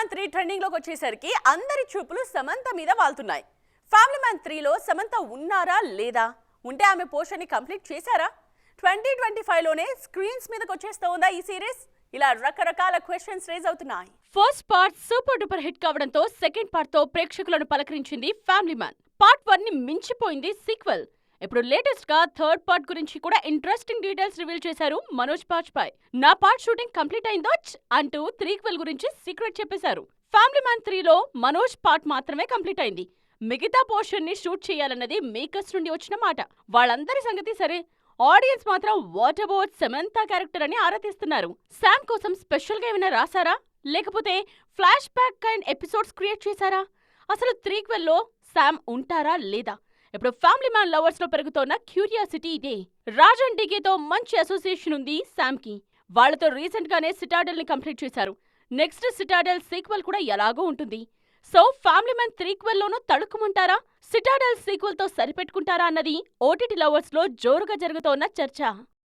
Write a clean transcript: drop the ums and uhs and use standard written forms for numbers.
Man 3 trending లోకి వచ్చేసరికి అందరి చూపులు సమంత మీద వాళ్తున్నాయి. ఫ్యామిలీ మ్యాన్ 3లో సమంత ఉన్నారా లేదా, ఉంటే ఆమె పోర్షన్ ని కంప్లీట్ చేశారా, 2025 లోనే స్క్రీన్స్ మీదకి వచ్చేస్తోందా ఈ సిరీస్? ఇలా రకరకాల క్వశ్చన్స్ రేజ్ అవుతున్నాయి. First part super duper hit కావడంతో సెకండ్ పార్ట్ తో ప్రేక్షకులను పలకరించింది ఫ్యామిలీ మ్యాన్. పార్ట్ 1 ని మించిపోయింది సీక్వెల్. ఇప్పుడు లేటెస్ట్ గా థర్డ్ పార్ట్ గురించి కూడా ఇంట్రెస్టింగ్ డీటెయిల్స్ రివీల్ చేశారు మనోజ్ బాజ్పాయ్. నా పార్ట్ షూటింగ్ కంప్లీట్ అయిందో అంటూ త్రీక్వెల్ గురించి సీక్రెట్ చెప్పేశారు. ఫ్యామిలీ మ్యాన్ 3లో మనోజ్ పార్ట్ మాత్రమే కంప్లీట్ అయింది. మిగతా పోర్షన్ ని షూట్ చేయాలన్నది మేకర్స్ నుండి వచ్చిన మాట. వాళ్ళందరి సంగతి సరే, ఆడియన్స్ మాత్రం వాట్ అబౌట్ సమంత క్యారెక్టర్ అని ఆరా తీస్తున్నారు. శామ్ కోసం స్పెషల్ గా ఏమైనా రాసారా, లేకపోతే flash back kind episodes create చేశారా? అసలు త్రీక్వెల్ లో శామ్ ఉంటారా లేదా? ఇప్పుడు ఫ్యామిలీ మ్యాన్ లవర్స్ లో పెరుగుతోన్న క్యూరియాసిటీ ఇదే. రాజ్ అండ్ డీకేతో మంచి అసోసియేషన్ ఉంది శామ్ కి. వాళ్లతో రీసెంట్ గానే సిటాడెల్ ని కంప్లీట్ చేశారు. నెక్స్ట్ సిటాడెల్ సీక్వెల్ కూడా ఎలాగో ఉంటుంది. సో ఫ్యామిలీ మ్యాన్ త్రీక్వెల్ లోనూ తడుక్కుమంటారా, సిటాడెల్ సీక్వెల్ తో సరిపెట్టుకుంటారా అన్నది ఓటీటీ లవర్స్ లో జోరుగా జరుగుతోన్న చర్చ.